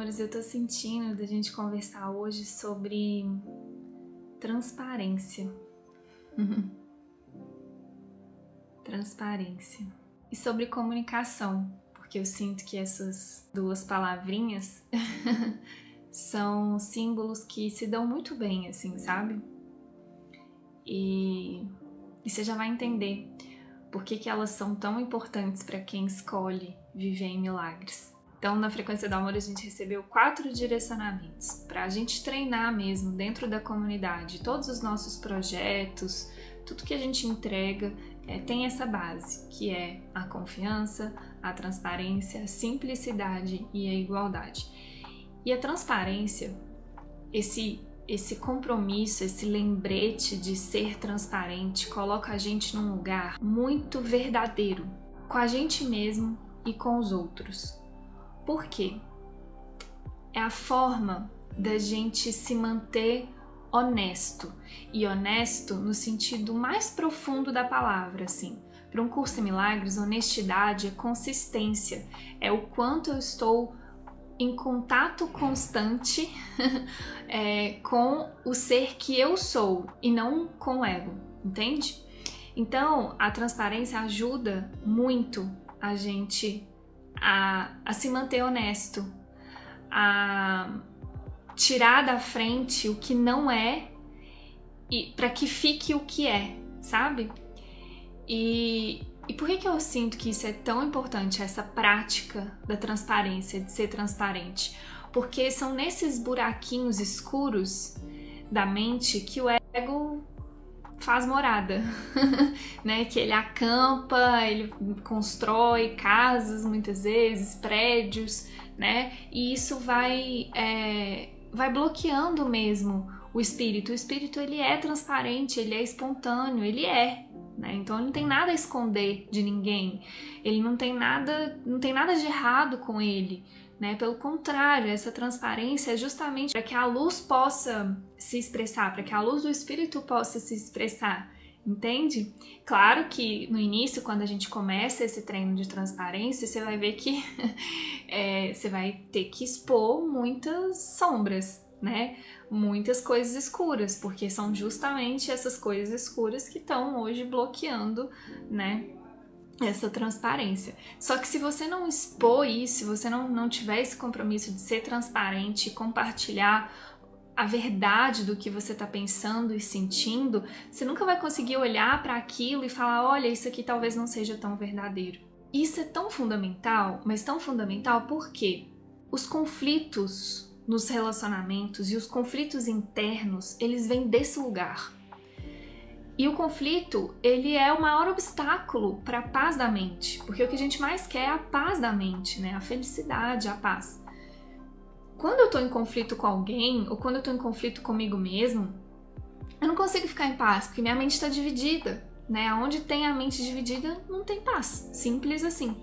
amores, eu tô sentindo da gente conversar hoje sobre transparência. Transparência. E sobre comunicação, porque eu sinto que essas duas palavrinhas são símbolos que se dão muito bem, assim, sabe? E você já vai entender por que elas são tão importantes para quem escolhe viver em milagres. Então, na Frequência do Amor, a gente recebeu 4 direcionamentos para a gente treinar mesmo dentro da comunidade. Todos os nossos projetos, tudo que a gente entrega tem essa base, que é a confiança, a transparência, a simplicidade e a igualdade. E a transparência, esse compromisso, esse lembrete de ser transparente, coloca a gente num lugar muito verdadeiro, com a gente mesmo e com os outros. Por quê? É a forma da gente se manter honesto, e honesto no sentido mais profundo da palavra, assim. Para um curso em milagres, honestidade é consistência, é o quanto eu estou em contato constante com o ser que eu sou e não com o ego, entende? Então, a transparência ajuda muito a gente a se manter honesto, a tirar da frente o que não é e para que fique o que é, sabe? E por que eu sinto que isso é tão importante, essa prática da transparência, de ser transparente? Porque são nesses buraquinhos escuros da mente que o ego faz morada, né? Que ele acampa, ele constrói casas muitas vezes, prédios, né? E isso vai bloqueando mesmo o espírito. O espírito, ele é transparente, ele é espontâneo, ele é, né? Então ele não tem nada a esconder de ninguém, ele não tem nada de errado com ele, né? Pelo contrário, essa transparência é justamente para que a luz possa se expressar, para que a luz do espírito possa se expressar, entende? Claro que no início, quando a gente começa esse treino de transparência, você vai ver que você vai ter que expor muitas sombras, né? Muitas coisas escuras, porque são justamente essas coisas escuras que estão hoje bloqueando, né, essa transparência. Só que se você não expor isso, se você não tiver esse compromisso de ser transparente e compartilhar a verdade do que você está pensando e sentindo, você nunca vai conseguir olhar para aquilo e falar, olha, isso aqui talvez não seja tão verdadeiro. Isso é tão fundamental, mas tão fundamental porque os conflitos nos relacionamentos e os conflitos internos, eles vêm desse lugar. E o conflito, ele é o maior obstáculo para a paz da mente, porque o que a gente mais quer é a paz da mente, né? A felicidade, a paz. Quando eu tô em conflito com alguém, ou quando eu tô em conflito comigo mesmo, eu não consigo ficar em paz, porque minha mente está dividida, né? Onde tem a mente dividida, não tem paz. Simples assim.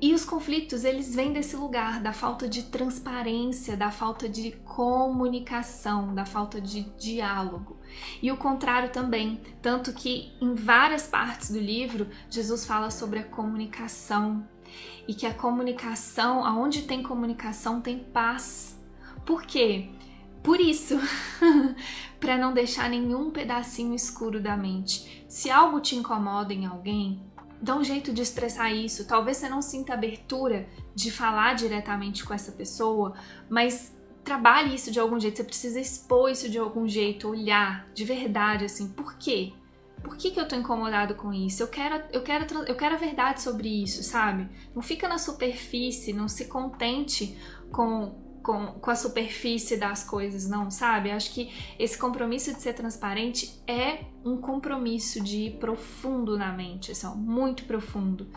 E os conflitos, eles vêm desse lugar da falta de transparência, da falta de comunicação, da falta de diálogo. E o contrário também, tanto que em várias partes do livro, Jesus fala sobre a comunicação e que a comunicação, aonde tem comunicação, tem paz. Por quê? Por isso, para não deixar nenhum pedacinho escuro da mente. Se algo te incomoda em alguém, dá um jeito de expressar isso. Talvez você não sinta abertura de falar diretamente com essa pessoa, mas trabalhe isso de algum jeito. Você precisa expor isso de algum jeito, olhar de verdade, assim, por quê? Por que eu tô incomodado com isso? Eu quero a verdade sobre isso, sabe? Não fica na superfície, não se contente com a superfície das coisas, não, sabe? Acho que esse compromisso de ser transparente é um compromisso de ir profundo na mente, assim, ó, muito profundo.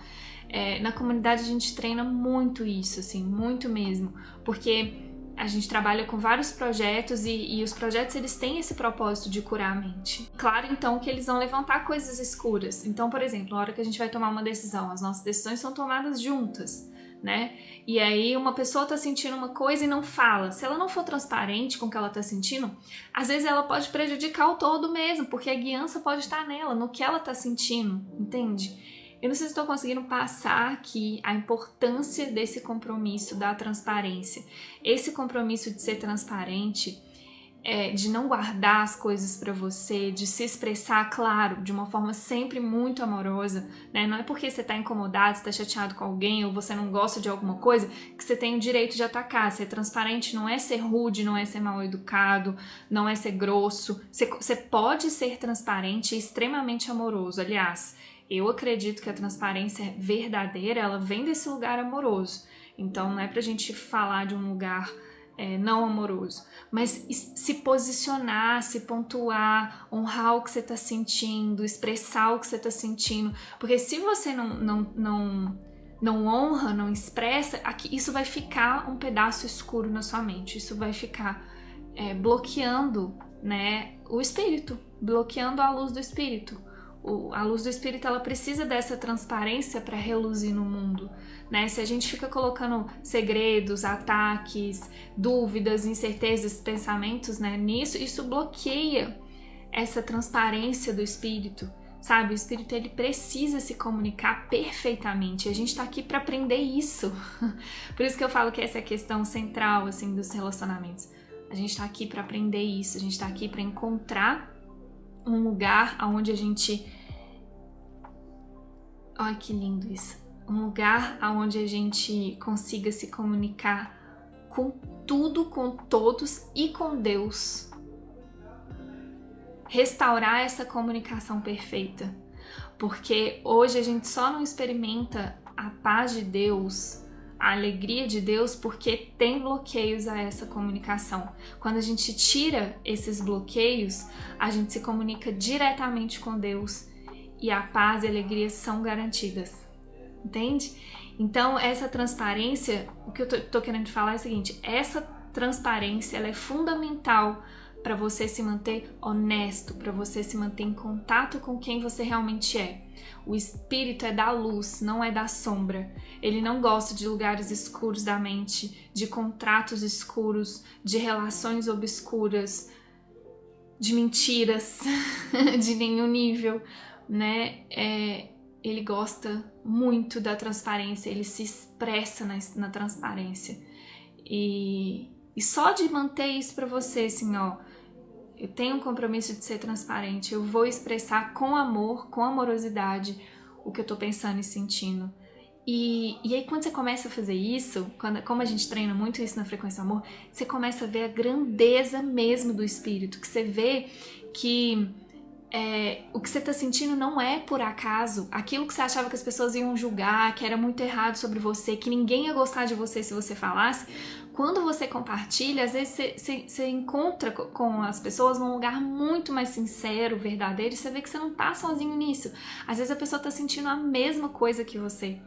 Na comunidade a gente treina muito isso, assim, muito mesmo, porque a gente trabalha com vários projetos e os projetos, eles têm esse propósito de curar a mente. Claro, então, que eles vão levantar coisas escuras. Então, por exemplo, na hora que a gente vai tomar uma decisão, as nossas decisões são tomadas juntas, né? E aí uma pessoa tá sentindo uma coisa e não fala. Se ela não for transparente com o que ela tá sentindo, às vezes ela pode prejudicar o todo mesmo, porque a guiança pode estar nela, no que ela tá sentindo, entende? Eu não sei se estou conseguindo passar aqui a importância desse compromisso da transparência. Esse compromisso de ser transparente, de não guardar as coisas para você, de se expressar, claro, de uma forma sempre muito amorosa, né? Não é porque você está incomodado, você está chateado com alguém ou você não gosta de alguma coisa que você tem o direito de atacar. Ser transparente não é ser rude, não é ser mal educado, não é ser grosso. Você pode ser transparente e extremamente amoroso. Aliás, eu acredito que a transparência verdadeira, ela vem desse lugar amoroso. Então não é pra gente falar de um lugar não amoroso, mas se posicionar, se pontuar, honrar o que você tá sentindo, expressar o que você tá sentindo, porque se você não honra, não expressa, isso vai ficar um pedaço escuro na sua mente, isso vai ficar bloqueando, né, o espírito, bloqueando a luz do espírito. A luz do espírito, ela precisa dessa transparência para reluzir no mundo, né? Se a gente fica colocando segredos, ataques, dúvidas, incertezas, pensamentos, né, nisso, isso bloqueia essa transparência do espírito, sabe? O espírito, ele precisa se comunicar perfeitamente. A gente tá aqui para aprender isso. Por isso que eu falo que essa é a questão central, assim, dos relacionamentos. A gente tá aqui para aprender isso. A gente tá aqui para encontrar um lugar onde a gente... Olha que lindo isso. Um lugar onde a gente consiga se comunicar com tudo, com todos e com Deus. Restaurar essa comunicação perfeita. Porque hoje a gente só não experimenta a paz de Deus, a alegria de Deus, porque tem bloqueios a essa comunicação. Quando a gente tira esses bloqueios, a gente se comunica diretamente com Deus e a paz e a alegria são garantidas. Entende? Então, essa transparência, o que eu tô querendo falar é o seguinte, essa transparência, ela é fundamental para você se manter honesto, para você se manter em contato com quem você realmente é. O espírito é da luz, não é da sombra. Ele não gosta de lugares escuros da mente, de contratos escuros, de relações obscuras, de mentiras, de nenhum nível, né? Ele gosta muito da transparência, ele se expressa na transparência. E só de manter isso pra você, assim, ó, eu tenho um compromisso de ser transparente, eu vou expressar com amor, com amorosidade, o que eu tô pensando e sentindo. E aí quando você começa a fazer isso, como a gente treina muito isso na Frequência do Amor, você começa a ver a grandeza mesmo do espírito, que você vê que o que você tá sentindo não é por acaso, aquilo que você achava que as pessoas iam julgar, que era muito errado sobre você, que ninguém ia gostar de você se você falasse, quando você compartilha, às vezes você encontra com as pessoas num lugar muito mais sincero, verdadeiro, e você vê que você não tá sozinho nisso. Às vezes a pessoa tá sentindo a mesma coisa que você.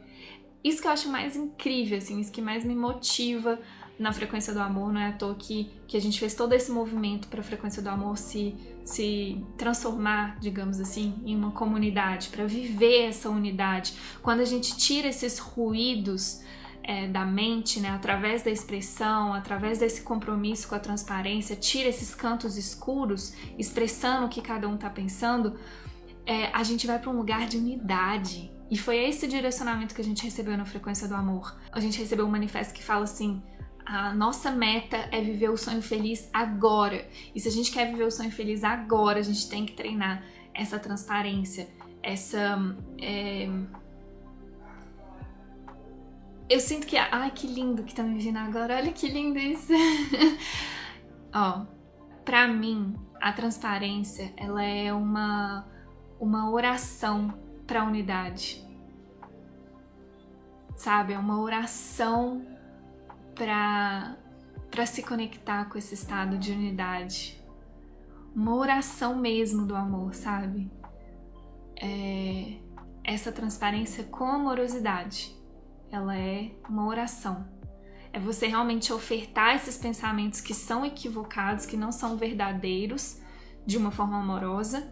Isso que eu acho mais incrível, assim, isso que mais me motiva na Frequência do Amor. Não é à toa que a gente fez todo esse movimento para a Frequência do Amor se transformar, digamos assim, em uma comunidade, para viver essa unidade. Quando a gente tira esses ruídos da mente, né, através da expressão, através desse compromisso com a transparência, tira esses cantos escuros, expressando o que cada um tá pensando, a gente vai para um lugar de unidade. E foi esse direcionamento que a gente recebeu na Frequência do Amor. A gente recebeu um manifesto que fala assim: a nossa meta é viver o sonho feliz agora. E se a gente quer viver o sonho feliz agora, a gente tem que treinar essa transparência, Eu sinto que... Ai, que lindo que tá me vindo agora. Olha que lindo isso. Ó, pra mim, a transparência, ela é uma oração pra unidade. Sabe? É uma oração pra se conectar com esse estado de unidade. Uma oração mesmo do amor, sabe? Essa transparência com amorosidade. Ela é uma oração. É você realmente ofertar esses pensamentos que são equivocados, que não são verdadeiros, de uma forma amorosa,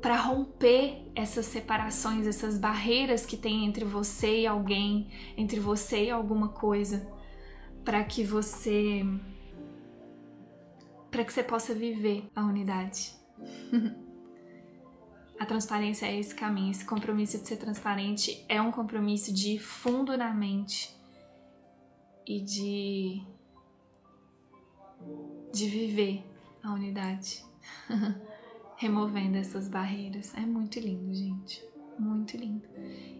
para romper essas separações, essas barreiras que tem entre você e alguém, entre você e alguma coisa, para que você possa viver a unidade. A transparência é esse caminho, esse compromisso de ser transparente é um compromisso de ir fundo na mente e de viver a unidade, removendo essas barreiras. É muito lindo, gente, muito lindo.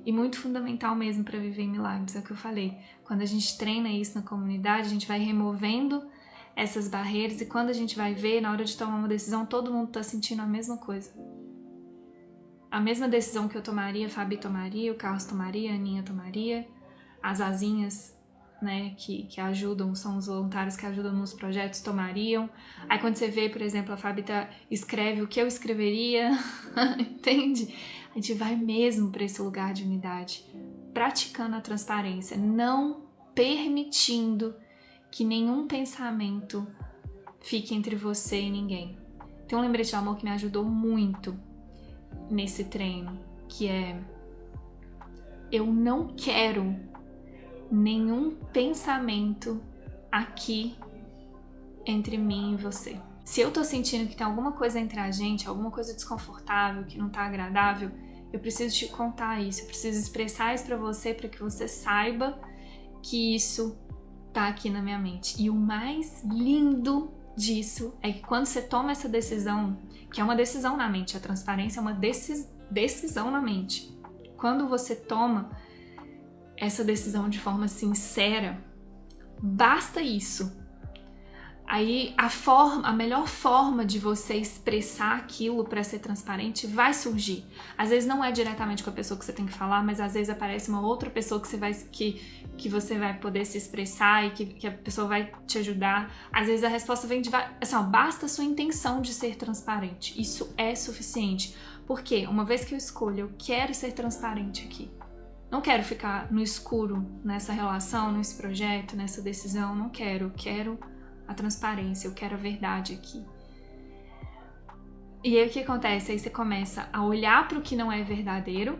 E muito fundamental mesmo para viver em milagres, é o que eu falei. Quando a gente treina isso na comunidade, a gente vai removendo essas barreiras e quando a gente vai ver, na hora de tomar uma decisão, todo mundo tá sentindo a mesma coisa. A mesma decisão que eu tomaria, a Fabi tomaria, o Carlos tomaria, a Aninha tomaria, as asinhas, né, que ajudam, são os voluntários que ajudam nos projetos, tomariam. Aí quando você vê, por exemplo, a Fabi escreve o que eu escreveria, entende? A gente vai mesmo para esse lugar de unidade, praticando a transparência, não permitindo que nenhum pensamento fique entre você e ninguém. Tem um lembrete de amor que me ajudou muito nesse treino, que é: eu não quero nenhum pensamento aqui entre mim e você. Se eu tô sentindo que tem alguma coisa entre a gente, alguma coisa desconfortável, que não tá agradável, eu preciso te contar isso, eu preciso expressar isso pra você, para que você saiba que isso tá aqui na minha mente. E o mais lindo disso é que quando você toma essa decisão, que é uma decisão na mente, a transparência é uma decisão na mente. Quando você toma essa decisão de forma sincera, basta isso. Aí a melhor forma de você expressar aquilo para ser transparente vai surgir. Às vezes não é diretamente com a pessoa que você tem que falar, mas às vezes aparece uma outra pessoa que você vai poder se expressar e que a pessoa vai te ajudar. Às vezes a resposta vem de... Assim, basta a sua intenção de ser transparente. Isso é suficiente. Porque uma vez que eu escolho, eu quero ser transparente aqui. Não quero ficar no escuro nessa relação, nesse projeto, nessa decisão. Não quero. Eu quero a transparência, eu quero a verdade aqui. E aí o que acontece? Aí você começa a olhar para o que não é verdadeiro.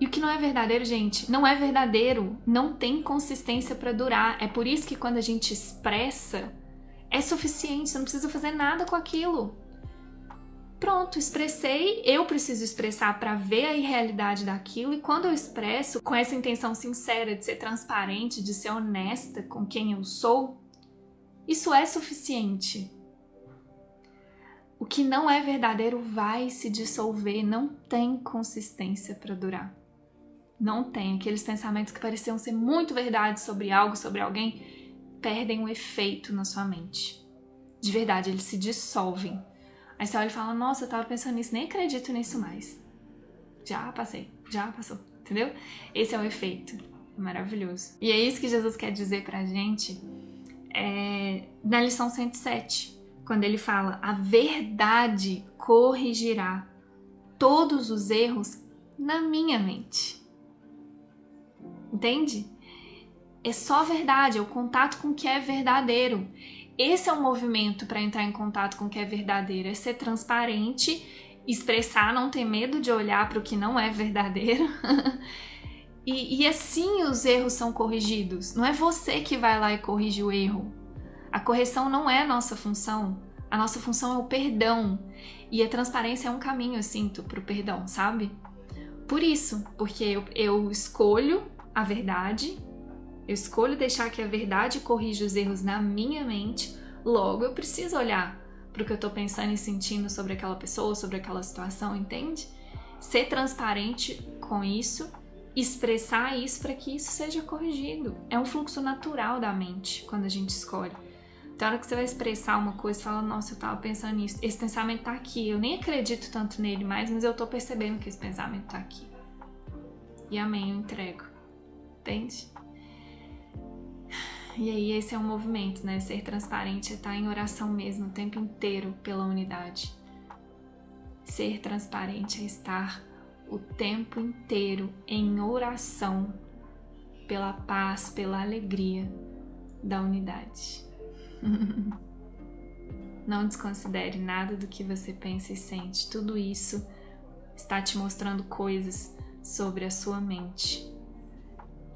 E o que não é verdadeiro, gente, não é verdadeiro. Não tem consistência para durar. É por isso que quando a gente expressa, é suficiente. Você não precisa fazer nada com aquilo. Pronto, expressei. Eu preciso expressar para ver a irrealidade daquilo. E quando eu expresso com essa intenção sincera de ser transparente, de ser honesta com quem eu sou, isso é suficiente. O que não é verdadeiro vai se dissolver, não tem consistência para durar. Não tem. Aqueles pensamentos que pareciam ser muito verdade sobre algo, sobre alguém, perdem o efeito na sua mente. De verdade, eles se dissolvem. Aí você olha e fala: nossa, eu tava pensando nisso, nem acredito nisso mais. Já passou, entendeu? Esse é o efeito. Maravilhoso. E é isso que Jesus quer dizer pra gente na lição 107, quando ele fala: a verdade corrigirá todos os erros na minha mente. Entende? É só verdade, é o contato com o que é verdadeiro. Esse é o movimento para entrar em contato com o que é verdadeiro, é ser transparente, expressar, não ter medo de olhar para o que não é verdadeiro. E assim os erros são corrigidos. Não é você que vai lá e corrige o erro. A correção não é a nossa função. A nossa função é o perdão. E a transparência é um caminho, eu sinto, para o perdão, sabe? Por isso, porque eu escolho a verdade, eu escolho deixar que a verdade corrija os erros na minha mente, logo eu preciso olhar para o que eu estou pensando e sentindo sobre aquela pessoa, sobre aquela situação, entende? Ser transparente com isso, expressar isso para que isso seja corrigido. É um fluxo natural da mente quando a gente escolhe. Então, na hora que você vai expressar uma coisa, você fala: nossa, eu tava pensando nisso, esse pensamento tá aqui, eu nem acredito tanto nele mais, mas eu tô percebendo que esse pensamento tá aqui. E amém, eu entrego. Entende? E aí esse é um movimento, né? Ser transparente é estar em oração mesmo o tempo inteiro pela unidade. Ser transparente é estar o tempo inteiro em oração pela paz, pela alegria da unidade. Não desconsidere nada do que você pensa e sente. Tudo isso está te mostrando coisas sobre a sua mente.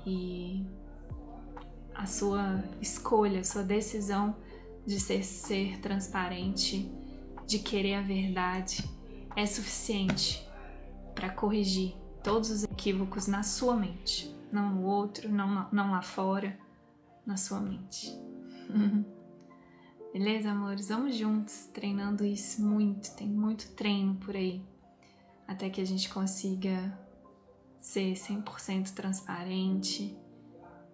E a sua escolha, a sua decisão de ser transparente, de querer a verdade, é suficiente para corrigir todos os equívocos na sua mente. Não no outro, não lá fora, na sua mente. Beleza, amores? Vamos juntos, treinando isso muito. Tem muito treino por aí. Até que a gente consiga ser 100% transparente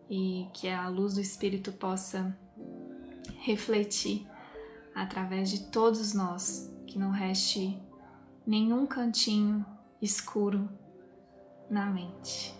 e que a luz do Espírito possa refletir através de todos nós, que não reste nenhum cantinho escuro na mente.